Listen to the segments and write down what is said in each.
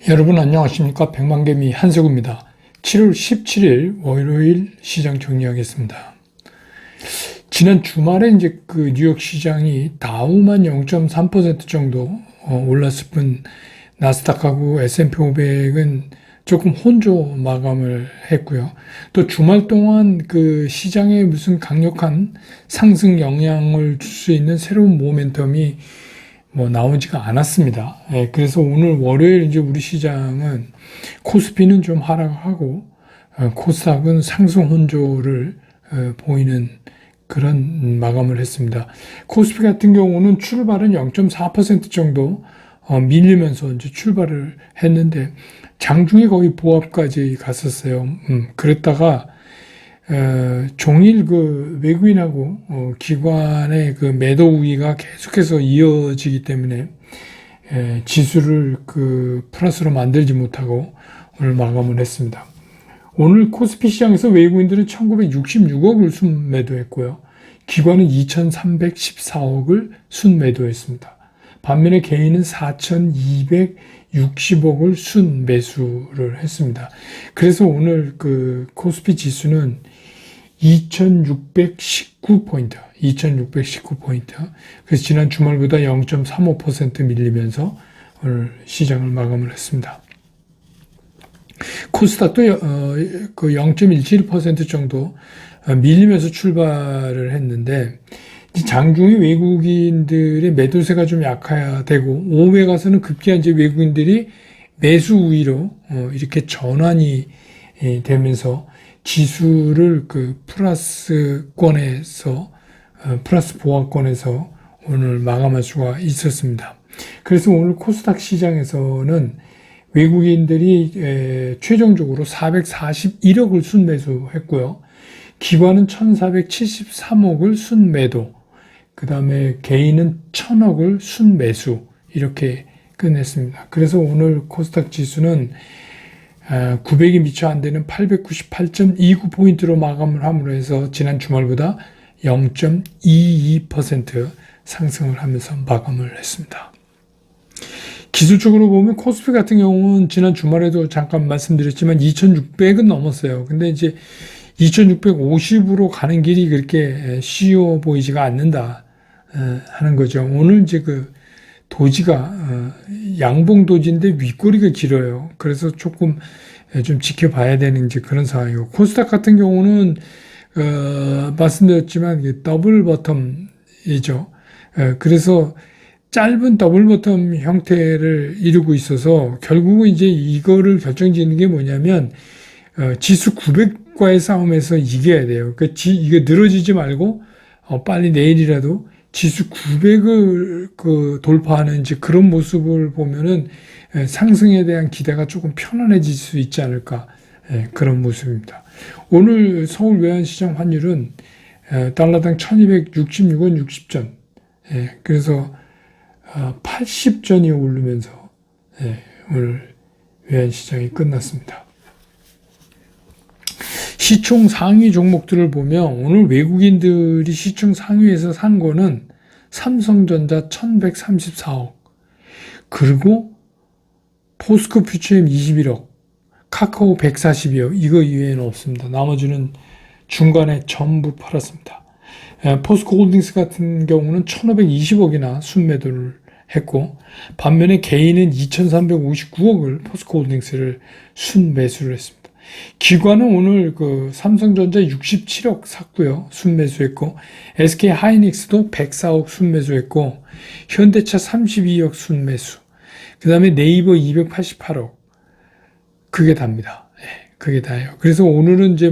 여러분 안녕하십니까? 백만개미 한석우입니다. 7월 17일 월요일 시장 정리하겠습니다. 지난 주말에 이제 그 뉴욕 시장이 다우만 0.3% 정도 올랐을 뿐 나스닥하고 S&P 500은 조금 혼조 마감을 했고요. 또 주말 동안 그 시장에 무슨 강력한 상승 영향을 줄 수 있는 새로운 모멘텀이 나오지가 않았습니다. 그래서 오늘 월요일 이제 우리 시장은 코스피는 좀 하락하고 코스닥은 상승 혼조를 보이는 그런 마감을 했습니다. 코스피 같은 경우는 출발은 0.4% 정도 밀리면서 이제 출발을 했는데 장중에 거의 보합까지 갔었어요. 그랬다가 종일 그 외국인하고 기관의 그 매도 우위가 계속해서 이어지기 때문에 지수를 그 플러스로 만들지 못하고 오늘 마감을 했습니다. 오늘 코스피 시장에서 외국인들은 1966억을 순매도했고요. 기관은 2314억을 순매도했습니다. 반면에 개인은 4260억을 순매수를 했습니다. 그래서 오늘 그 코스피 지수는 2619포인트. 그래서 지난 주말보다 0.35% 밀리면서 오늘 시장을 마감을 했습니다. 코스닥도 그 0.17% 정도 밀리면서 출발을 했는데 장중에 외국인들의 매도세가 좀 약화되고 오후에 가서는 급기야 이제 외국인들이 매수 우위로 이렇게 전환이 되면서 지수를 그 플러스권에서 플러스 보합권에서 오늘 마감할 수가 있었습니다. 그래서 오늘 코스닥 시장에서는 외국인들이 최종적으로 441억을 순매수했고요. 기관은 1473억을 순매도, 그 다음에 개인은 1000억을 순매수 이렇게 끝냈습니다. 그래서 오늘 코스닥 지수는 900이 미처 안 되는 898.29포인트로 마감을 함으로 해서 지난 주말보다 0.22% 상승을 하면서 마감을 했습니다. 기술적으로 보면 코스피 같은 경우는 지난 주말에도 잠깐 말씀드렸지만 2600은 넘었어요. 근데 이제 2650으로 가는 길이 그렇게 쉬워 보이지가 않는다 하는 거죠. 오늘 이제 그 도지가 양봉 도지인데 윗꼬리가 길어요. 그래서 조금 좀 지켜봐야 되는 이제 그런 상황이고, 코스닥 같은 경우는 말씀드렸지만 더블 버텀이죠. 그래서 짧은 더블 버텀 형태를 이루고 있어서 결국은 이제 이거를 결정짓는 게 뭐냐면 지수 900과의 싸움에서 이겨야 돼요. 그러니까 이게 늘어지지 말고 빨리 내일이라도 지수 900을 그 돌파하는 이제 그런 모습을 보면은 상승에 대한 기대가 조금 편안해질 수 있지 않을까, 그런 모습입니다. 오늘 서울 외환시장 환율은 달러당 1266원 60전, 그래서 80전이 오르면서 오늘 외환시장이 끝났습니다. 시총 상위 종목들을 보면 오늘 외국인들이 시총 상위에서 산 거는 삼성전자 1134억, 그리고 포스코 퓨처엠 21억, 카카오 142억, 이거 이외에는 없습니다. 나머지는 중간에 전부 팔았습니다. 포스코 홀딩스 같은 경우는 1520억이나 순매도를 했고, 반면에 개인은 2359억을 포스코 홀딩스를 순매수를 했습니다. 기관은 오늘 그 삼성전자 67억 샀고요, 순매수했고, SK 하이닉스도 104억 순매수했고, 현대차 32억 순매수, 그 다음에 네이버 288억, 그게 답니다. 그게 다예요. 그래서 오늘은 이제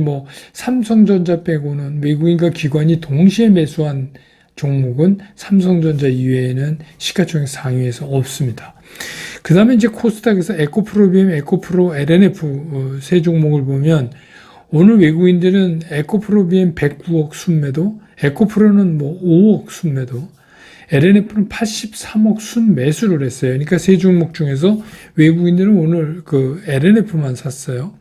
삼성전자 빼고는 외국인과 기관이 동시에 매수한 종목은 삼성전자 이외에는 시가총액 상위에서 없습니다. 그 다음에 이제 코스닥에서 에코프로비엠, 에코프로, LNF 세 종목을 보면 오늘 외국인들은 에코프로비엠 109억 순매도, 에코프로는 5억 순매도, LNF는 83억 순매수를 했어요. 그러니까 세 종목 중에서 외국인들은 오늘 그 LNF만 샀어요.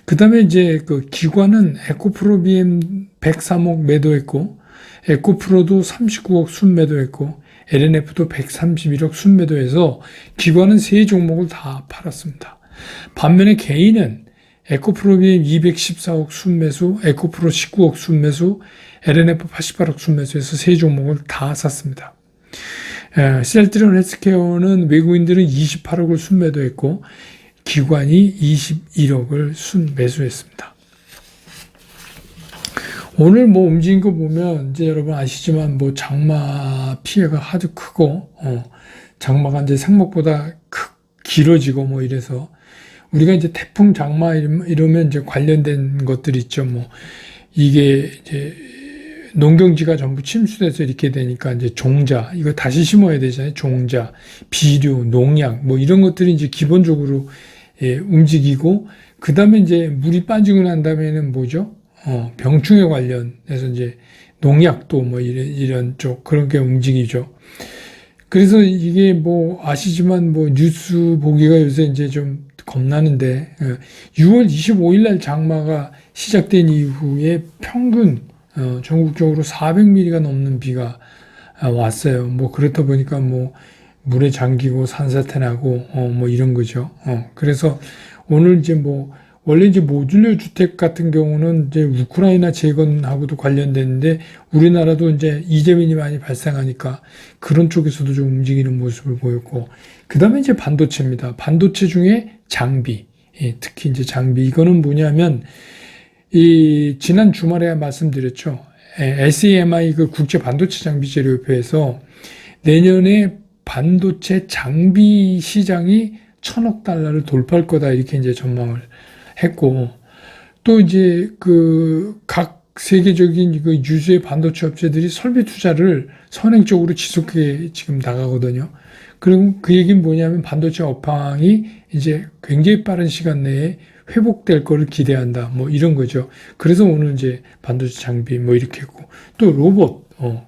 그 다음에 이제 그 기관은 에코프로비엠 103억 매도했고, 에코프로도 39억 순매도했고, LNF도 131억 순매도해서 기관은 세 종목을 다 팔았습니다. 반면에 개인은 에코프로비엠 214억 순매수, 에코프로 19억 순매수, LNF 88억 순매수해서 세 종목을 다 샀습니다. 셀트리온 헬스케어는 외국인들은 28억을 순매도했고 기관이 21억을 순매수했습니다. 오늘 뭐 움직인 거 보면 이제 여러분 아시지만 뭐 장마 피해가 아주 크고 장마가 이제 생각보다 길어지고 뭐 이래서 우리가 이제 태풍 장마 이러면 이제 관련된 것들이 있죠. 뭐 이게 이제 농경지가 전부 침수돼서 이렇게 되니까 이제 종자 이거 다시 심어야 되잖아요. 종자, 비료, 농약 뭐 이런 것들이 이제 기본적으로 움직이고 그 다음에 이제 물이 빠지고 난 다음에는 뭐죠? 병충해 관련해서 이제 농약도 뭐 이런 쪽 그런 게 움직이죠. 그래서 이게 뭐 아시지만 뭐 뉴스 보기가 요새 이제 좀 겁나는데 6월 25일 날 장마가 시작된 이후에 평균 전국적으로 400mm가 넘는 비가 왔어요. 뭐 그렇다 보니까 뭐 물에 잠기고 산사태 나고 뭐 이런 거죠. 그래서 오늘 이제 뭐 원래 이제 모듈러 주택 같은 경우는 이제 우크라이나 재건하고도 관련됐는데 우리나라도 이제 이재민이 많이 발생하니까 그런 쪽에서도 좀 움직이는 모습을 보였고 그 다음에 이제 반도체입니다. 반도체 중에 장비, 특히 이제 장비 이거는 뭐냐면 이 지난 주말에 말씀드렸죠. SEMI 그 국제 반도체 장비 재료협회에서 내년에 반도체 장비 시장이 1,000억 달러를 돌파할 거다 이렇게 이제 전망을 했고 또 이제 그 각 세계적인 그 유수의 반도체 업체들이 설비 투자를 선행적으로 지속해 지금 나가거든요. 그리고 그 얘기는 뭐냐면 반도체 업황이 이제 굉장히 빠른 시간 내에 회복될 거를 기대한다. 뭐 이런 거죠. 그래서 오늘 이제 반도체 장비 뭐 이렇게 했고 또 로봇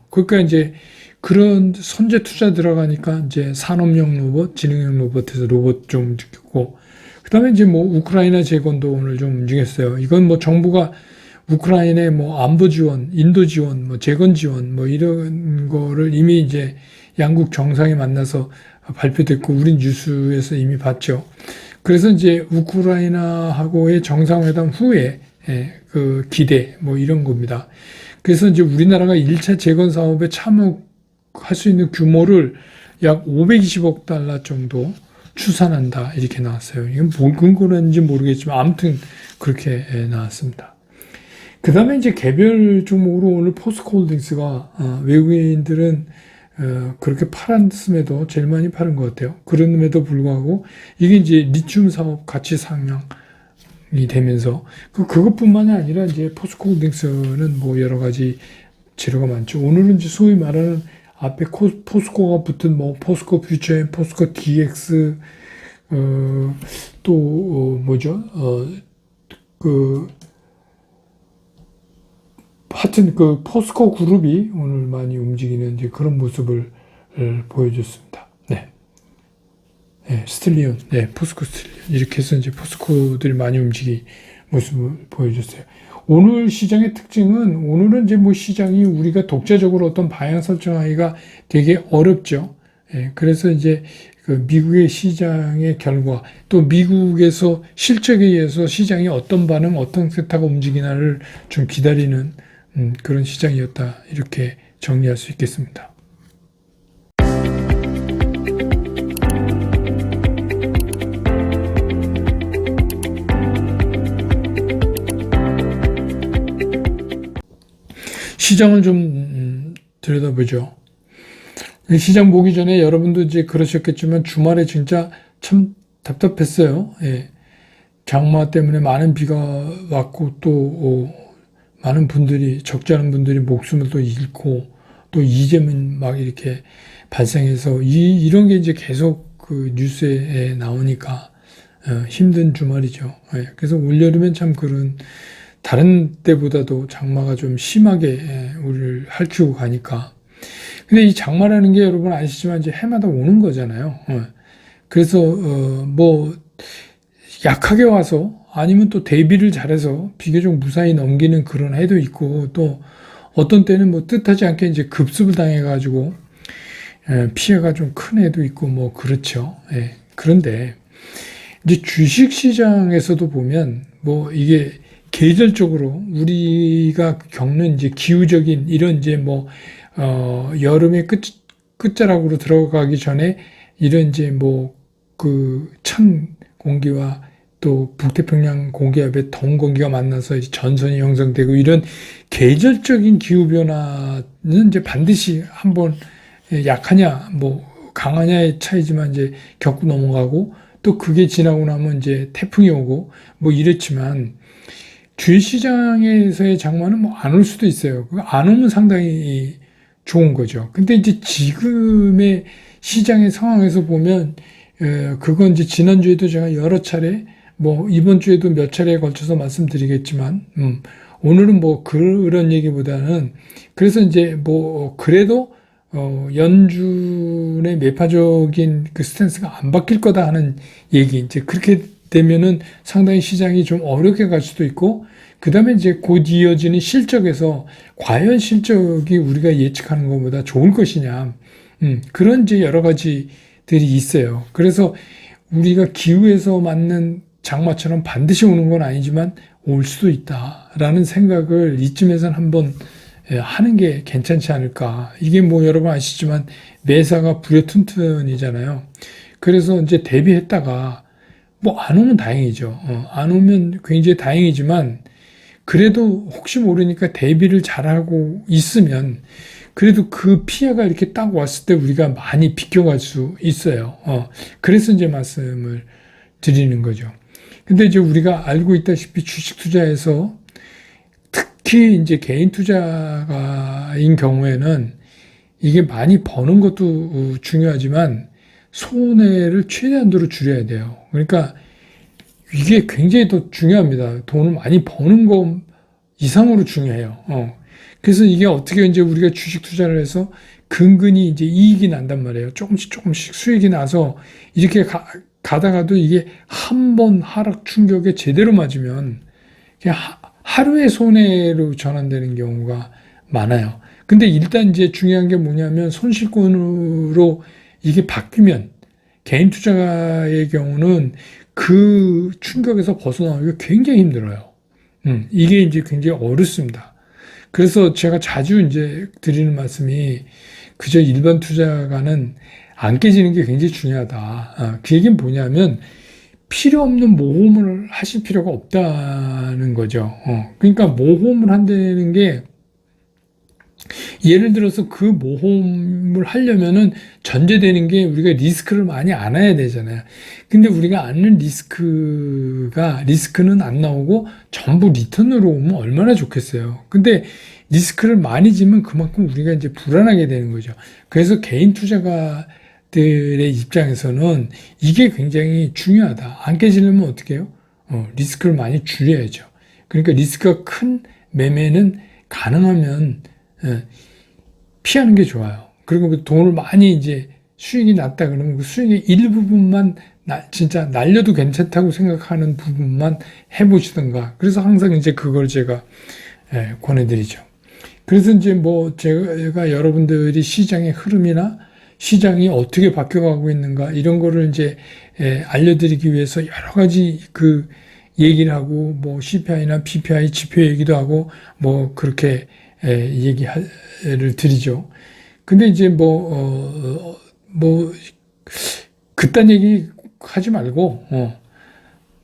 그러니까 이제 그런 선제 투자 들어가니까 이제 산업용 로봇, 지능형 로봇에서 로봇 좀 느꼈고 그다음에 이제 뭐 우크라이나 재건도 오늘 좀 움직였어요. 이건 뭐 정부가 우크라이나에 뭐 안보 지원, 인도 지원, 뭐 재건 지원 뭐 이런 거를 이미 이제 양국 정상이 만나서 발표됐고 우린 뉴스에서 이미 봤죠. 그래서 이제 우크라이나하고의 정상회담 후에 그 기대 뭐 이런 겁니다. 그래서 이제 우리나라가 1차 재건 사업에 참여할 수 있는 규모를 약 520억 달러 정도 추산한다 이렇게 나왔어요. 이건 뭘 근거는지 모르겠지만 아무튼 그렇게 나왔습니다. 그 다음에 이제 개별 종목으로 오늘 포스코홀딩스가 외국인들은 그렇게 팔았음에도 제일 많이 팔은 것 같아요. 그럼에도 불구하고 이게 이제 리튬 사업 가치 상향이 되면서 그것뿐만이 아니라 이제 포스코홀딩스는 뭐 여러 가지 재료가 많죠. 오늘은 이제 소위 말하는 앞에 포스코가 붙은 뭐 포스코 퓨처엠, 포스코 DX 또 뭐죠? 하여튼 그 포스코 그룹이 오늘 많이 움직이는 이제 그런 모습을 보여줬습니다. 네. 스틸리온, 포스코 스틸리온. 이렇게 해서 이제 포스코들이 많이 움직이 모습을 보여줬어요. 오늘 시장의 특징은 오늘은 이제 뭐 시장이 우리가 독자적으로 어떤 방향 설정하기가 되게 어렵죠. 그래서 이제 그 미국의 시장의 결과 또 미국에서 실적에 의해서 시장이 어떤 반응, 어떤 세타가 움직이나를 좀 기다리는 그런 시장이었다 이렇게 정리할 수 있겠습니다. 시장을 좀 들여다보죠. 시장 보기 전에 여러분도 이제 그러셨겠지만 주말에 진짜 참 답답했어요. 장마 때문에 많은 비가 왔고 또 많은 분들이 적지 않은 분들이 목숨을 또 잃고 또 이재민 막 이렇게 발생해서 이런 게 이제 계속 그 뉴스에 나오니까 힘든 주말이죠. 그래서 올여름엔 참 그런 다른 때보다도 장마가 좀 심하게 우리를 핥히고 가니까. 근데 이 장마라는 게 여러분 아시지만 이제 해마다 오는 거잖아요. 그래서 뭐 약하게 와서 아니면 또 대비를 잘해서 비교적 무사히 넘기는 그런 해도 있고 또 어떤 때는 뭐 뜻하지 않게 이제 급습을 당해가지고 피해가 좀 큰 애도 있고 뭐 그렇죠. 예. 그런데 이제 주식 시장에서도 보면 뭐 이게 계절적으로 우리가 겪는 이제 기후적인 이런 이제 뭐 여름의 끝자락으로 들어가기 전에 이런 이제 뭐 그 찬 공기와 또 북태평양 공기압의 더운 공기가 만나서 이제 전선이 형성되고 이런 계절적인 기후 변화는 이제 반드시 한번 약하냐 뭐 강하냐의 차이지만 이제 겪고 넘어가고 또 그게 지나고 나면 이제 태풍이 오고 뭐 이렇지만 주식시장에서의 장마는 뭐 안 올 수도 있어요. 안 오면 상당히 좋은 거죠. 근데 이제 지금의 시장의 상황에서 보면 그건 이제 지난주에도 제가 여러 차례 뭐 이번 주에도 몇 차례에 걸쳐서 말씀드리겠지만 오늘은 뭐 그런 얘기보다는 그래서 이제 뭐 그래도 연준의 매파적인 그 스탠스가 안 바뀔 거다 하는 얘기. 이제 그렇게 되면은 상당히 시장이 좀 어렵게 갈 수도 있고, 그 다음에 이제 곧 이어지는 실적에서 과연 실적이 우리가 예측하는 것보다 좋을 것이냐. 그런 이제 여러 가지들이 있어요. 그래서 우리가 기후에서 맞는 장마처럼 반드시 오는 건 아니지만 올 수도 있다라는 생각을 이쯤에선 한번 하는 게 괜찮지 않을까. 이게 뭐 여러분 아시지만 매사가 불여튼튼이잖아요. 그래서 이제 대비했다가 뭐 안 오면 다행이죠. 안 오면 굉장히 다행이지만 그래도 혹시 모르니까 대비를 잘하고 있으면 그래도 그 피해가 이렇게 딱 왔을 때 우리가 많이 비껴갈 수 있어요. 그래서 이제 말씀을 드리는 거죠. 근데 이제 우리가 알고 있다시피 주식 투자에서 특히 이제 개인 투자가인 경우에는 이게 많이 버는 것도 중요하지만 손해를 최대한도로 줄여야 돼요. 그러니까 이게 굉장히 더 중요합니다. 돈을 많이 버는 것 이상으로 중요해요. 그래서 이게 어떻게 이제 우리가 주식 투자를 해서 근근히 이제 이익이 난단 말이에요. 조금씩 수익이 나서 이렇게 가다가도 이게 한 번 하락 충격에 제대로 맞으면 그냥 하루의 손해로 전환되는 경우가 많아요. 근데 일단 이제 중요한 게 뭐냐면 손실권으로 이게 바뀌면 개인 투자의 경우는 그 충격에서 벗어나기가 굉장히 힘들어요. 이게 이제 굉장히 어렵습니다. 그래서 제가 자주 이제 드리는 말씀이 그저 일반 투자가는 안 깨지는 게 굉장히 중요하다. 그 얘기는 뭐냐면 필요 없는 모험을 하실 필요가 없다는 거죠. 그러니까 모험을 한다는 게 예를 들어서 그 모험을 하려면은 전제되는 게 우리가 리스크를 많이 안아야 되잖아요. 근데 우리가 안는 리스크는 안 나오고 전부 리턴으로 오면 얼마나 좋겠어요. 근데 리스크를 많이 지면 그만큼 우리가 이제 불안하게 되는 거죠. 그래서 개인 투자가들의 입장에서는 이게 굉장히 중요하다. 안 깨지려면 어떻게 해요? 리스크를 많이 줄여야죠. 그러니까 리스크가 큰 매매는 가능하면 피하는 게 좋아요. 그리고 돈을 많이 이제 수익이 났다 그러면 그 수익의 일부분만 진짜 날려도 괜찮다고 생각하는 부분만 해보시던가. 그래서 항상 이제 그걸 제가 권해드리죠. 그래서 이제 뭐 제가 여러분들이 시장의 흐름이나 시장이 어떻게 바뀌어가고 있는가 이런 거를 이제 알려드리기 위해서 여러 가지 그 얘기를 하고 뭐 CPI나 PPI 지표 얘기도 하고 뭐 그렇게 얘기를 드리죠. 근데 이제 뭐 그딴 얘기 하지 말고,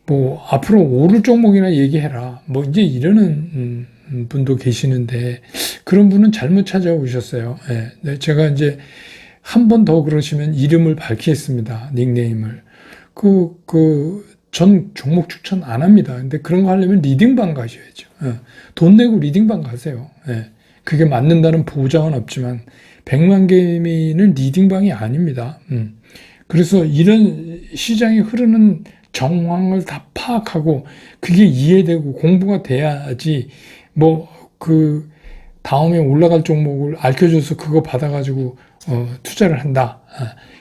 뭐, 앞으로 오를 종목이나 얘기해라. 뭐, 이제 이러는 분도 계시는데, 그런 분은 잘못 찾아오셨어요. 네, 제가 이제 한 번 더 그러시면 이름을 밝히겠습니다. 닉네임을. 전 종목 추천 안 합니다. 근데 그런 거 하려면 리딩방 가셔야죠. 돈 내고 리딩방 가세요. 그게 맞는다는 보장은 없지만 100만 개미는 리딩방이 아닙니다. 그래서 이런 시장이 흐르는 정황을 다 파악하고 그게 이해되고 공부가 돼야지 뭐 그 다음에 올라갈 종목을 알려줘서 그거 받아가지고 투자를 한다.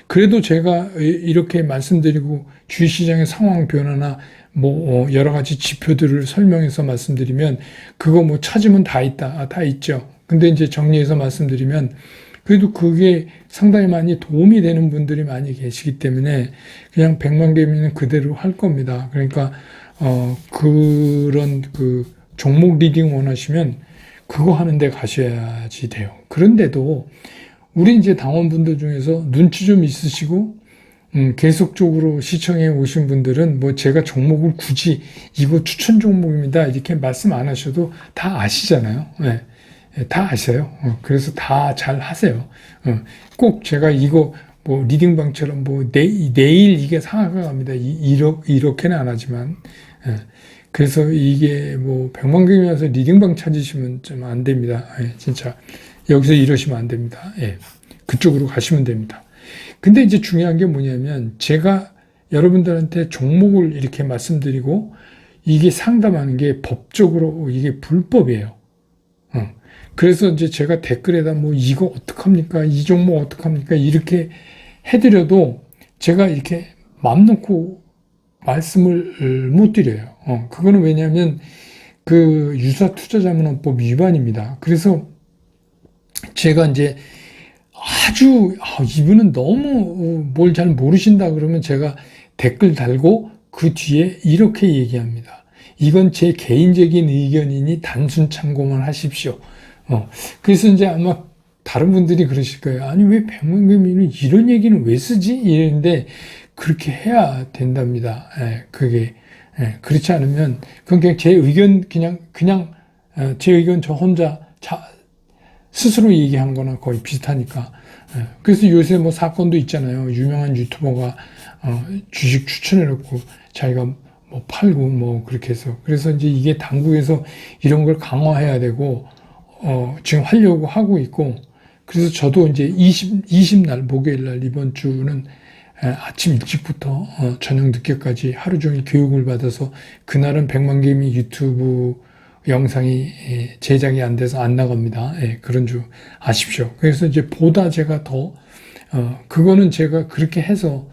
그래도 제가 이렇게 말씀드리고 주식시장의 상황 변화나 뭐 여러 가지 지표들을 설명해서 말씀드리면 그거 뭐 찾으면 다 있다. 다 있죠. 근데 이제 정리해서 말씀드리면 그래도 그게 상당히 많이 도움이 되는 분들이 많이 계시기 때문에 그냥 100만 개미는 그대로 할 겁니다. 그러니까 그런 그 종목 리딩 원하시면 그거 하는 데 가셔야지 돼요. 그런데도 우리 이제 당원분들 중에서 눈치 좀 있으시고 계속적으로 시청해 오신 분들은 뭐 제가 종목을 굳이 이거 추천 종목입니다 이렇게 말씀 안 하셔도 다 아시잖아요. 네. 다 아세요. 그래서 다 잘 하세요. 꼭 제가 이거 뭐 리딩방처럼 뭐 내일 이게 상한가 갑니다. 이렇게는 안 하지만 그래서 이게 뭐 100만 개미 와서 리딩방 찾으시면 좀 안 됩니다. 진짜 여기서 이러시면 안 됩니다. 그쪽으로 가시면 됩니다. 근데 이제 중요한 게 뭐냐면 제가 여러분들한테 종목을 이렇게 말씀드리고 이게 상담하는 게 법적으로 이게 불법이에요. 그래서 이제 제가 댓글에다 뭐 이거 어떡합니까? 이 종목 어떡합니까? 이렇게 해드려도 제가 이렇게 맘 놓고 말씀을 못 드려요. 그거는 왜냐하면 그 유사투자자문화법 위반입니다. 그래서 제가 이제 아주 이분은 너무 뭘 잘 모르신다 그러면 제가 댓글 달고 그 뒤에 이렇게 얘기합니다. 이건 제 개인적인 의견이니 단순 참고만 하십시오. 그래서 이제 아마 다른 분들이 그러실 거예요. 아니 왜 100만 개미는 이런 얘기는 왜 쓰지? 이랬는데 그렇게 해야 된답니다. 그게 그렇지 않으면 그건 그냥 제 의견 그냥 제 의견 저 혼자 스스로 얘기한 거나 거의 비슷하니까. 그래서 요새 뭐 사건도 있잖아요. 유명한 유튜버가 주식 추천해놓고 자기가 뭐 팔고 뭐 그렇게 해서. 그래서 이제 이게 당국에서 이런 걸 강화해야 되고 지금 하려고 하고 있고. 그래서 저도 이제 20날 목요일 날 이번 주는 아침 일찍부터 저녁 늦게까지 하루 종일 교육을 받아서 그날은 100만 개미 유튜브 영상이 제작이 안 돼서 안 나갑니다. 그런 줄 아십시오. 그래서 이제 보다 제가 더 그거는 제가 그렇게 해서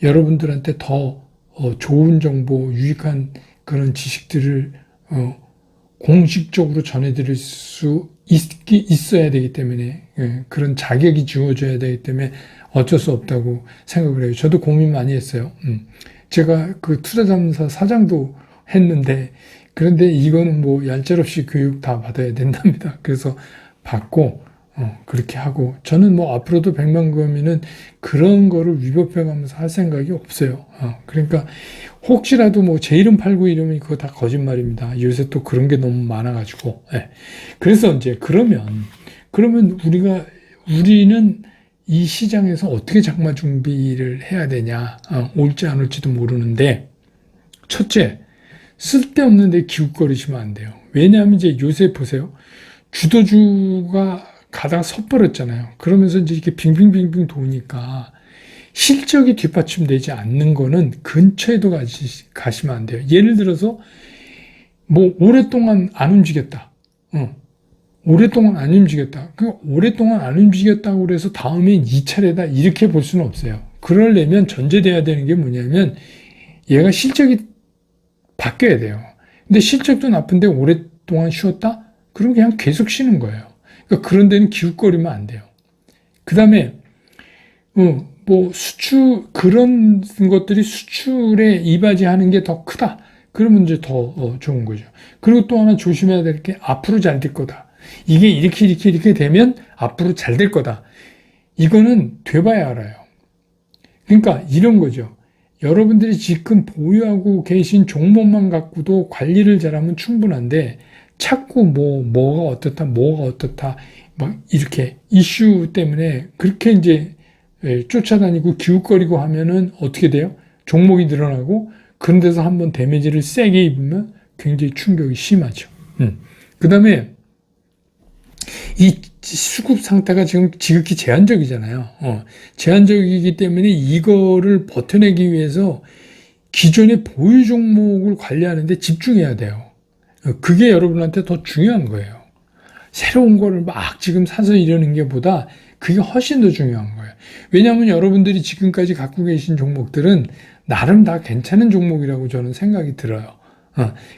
여러분들한테 더 좋은 정보, 유익한 그런 지식들을 공식적으로 전해드릴 수 있어야 되기 때문에 그런 자격이 주어져야 되기 때문에 어쩔 수 없다고 생각을 해요. 저도 고민 많이 했어요. 제가 그 투자자문사 사장도 했는데 그런데 이거는 뭐 얄짤없이 교육 다 받아야 된답니다. 그래서 받고 그렇게 하고 저는 뭐 앞으로도 100만 개미는 그런 거를 위법해가면서 할 생각이 없어요. 그러니까 혹시라도 뭐 제 이름 팔고 이러면 그거 다 거짓말입니다. 요새 또 그런 게 너무 많아가지고. 그래서 이제 그러면 우리는 이 시장에서 어떻게 장마 준비를 해야 되냐. 올지 안 올지도 모르는데 첫째, 쓸데없는 데 기웃거리시면 안 돼요. 왜냐하면 이제 요새 보세요. 주도주가 가다가 섣버렸잖아요. 그러면서 이제 이렇게 빙빙빙빙 도니까 실적이 뒷받침되지 않는 거는 근처에도 가시면 안 돼요. 예를 들어서 뭐 오랫동안 안 움직였다. 오랫동안 안 움직였다. 그 오랫동안 안 움직였다고 그래서 다음엔 2차례다 이렇게 볼 수는 없어요. 그러려면 전제돼야 되는 게 뭐냐면 얘가 실적이 바뀌어야 돼요. 근데 실적도 나쁜데 오랫동안 쉬었다? 그럼 그냥 계속 쉬는 거예요. 그러니까 그런 데는 기웃거리면 안 돼요. 그 다음에 뭐 그런 것들이 수출에 이바지하는 게 더 크다. 그러면 이제 더 좋은 거죠. 그리고 또 하나 조심해야 될 게 앞으로 잘 될 거다. 이게 이렇게 되면 앞으로 잘 될 거다. 이거는 돼봐야 알아요. 그러니까 이런 거죠. 여러분들이 지금 보유하고 계신 종목만 갖고도 관리를 잘하면 충분한데 자꾸 뭐가 어떻다 막 이렇게 이슈 때문에 그렇게 이제 쫓아다니고 기웃거리고 하면은 어떻게 돼요? 종목이 늘어나고 그런 데서 한번 데미지를 세게 입으면 굉장히 충격이 심하죠. 그 다음에 이 수급 상태가 지금 지극히 제한적이잖아요. 제한적이기 때문에 이거를 버텨내기 위해서 기존의 보유 종목을 관리하는 데 집중해야 돼요. 그게 여러분한테 더 중요한 거예요. 새로운 거를 막 지금 사서 이러는 게 보다 그게 훨씬 더 중요한 거예요. 왜냐하면 여러분들이 지금까지 갖고 계신 종목들은 나름 다 괜찮은 종목이라고 저는 생각이 들어요.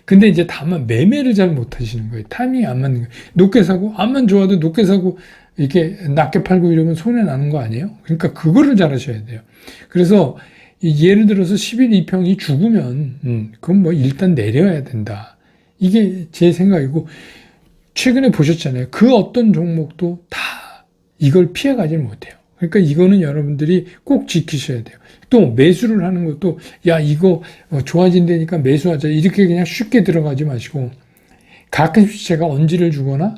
근데 이제 다만 매매를 잘 못하시는 거예요. 타이밍이 안 맞는 거예요. 높게 사고, 암만 좋아도 높게 사고, 이렇게 낮게 팔고 이러면 손해 나는 거 아니에요? 그러니까 그거를 잘 하셔야 돼요. 그래서 예를 들어서 11 2평이 죽으면 그건 뭐 일단 내려야 된다. 이게 제 생각이고, 최근에 보셨잖아요. 그 어떤 종목도 다 이걸 피해가지 못해요. 그러니까 이거는 여러분들이 꼭 지키셔야 돼요. 또 매수를 하는 것도 야 이거 좋아진다니까 매수하자 이렇게 그냥 쉽게 들어가지 마시고, 가끔씩 제가 언지를 주거나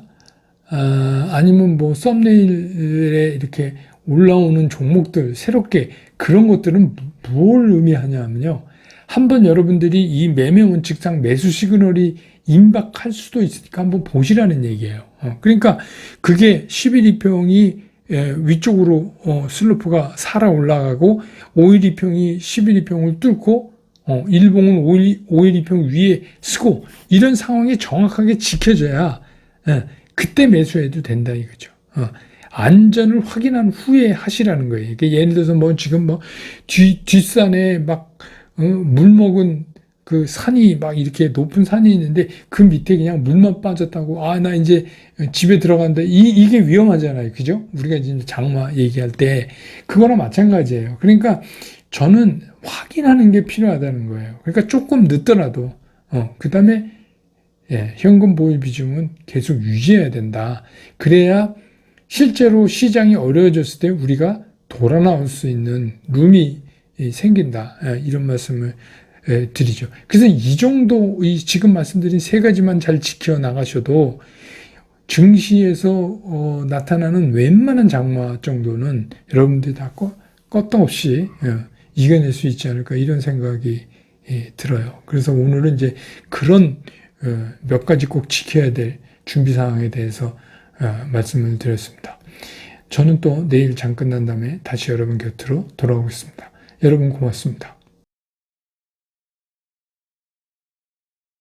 아니면 뭐 썸네일에 이렇게 올라오는 종목들 새롭게, 그런 것들은 뭘 의미하냐면요, 한번 여러분들이 이 매매 원칙상 매수 시그널이 임박할 수도 있으니까 한번 보시라는 얘기예요. 그러니까 그게 11 2평이 위쪽으로 슬로프가 살아 올라가고 5일 2평이 11 2평을 뚫고 일봉은 5일 2평 위에 쓰고, 이런 상황이 정확하게 지켜져야 그때 매수해도 된다 이거죠. 안전을 확인한 후에 하시라는 거예요. 그러니까 예를 들어서 뭐 지금 뭐 뒷산에 막 물 먹은 그 산이 막 이렇게 높은 산이 있는데 그 밑에 그냥 물만 빠졌다고 나 이제 집에 들어간다, 이게 위험하잖아요. 그죠? 우리가 이제 장마 얘기할 때 그거랑 마찬가지예요. 그러니까 저는 확인하는 게 필요하다는 거예요. 그러니까 조금 늦더라도 그다음에 현금 보유 비중은 계속 유지해야 된다. 그래야 실제로 시장이 어려워졌을 때 우리가 돌아 나올 수 있는 룸이 생긴다. 이런 말씀을 드리죠. 그래서 이 정도, 지금 말씀드린 세 가지만 잘 지켜 나가셔도 증시에서 나타나는 웬만한 장마 정도는 여러분들이 다 껐떡없이 이겨낼 수 있지 않을까, 이런 생각이 들어요. 그래서 오늘은 이제 그런 몇 가지 꼭 지켜야 될 준비 사항에 대해서 말씀을 드렸습니다. 저는 또 내일 장 끝난 다음에 다시 여러분 곁으로 돌아오겠습니다. 여러분 고맙습니다.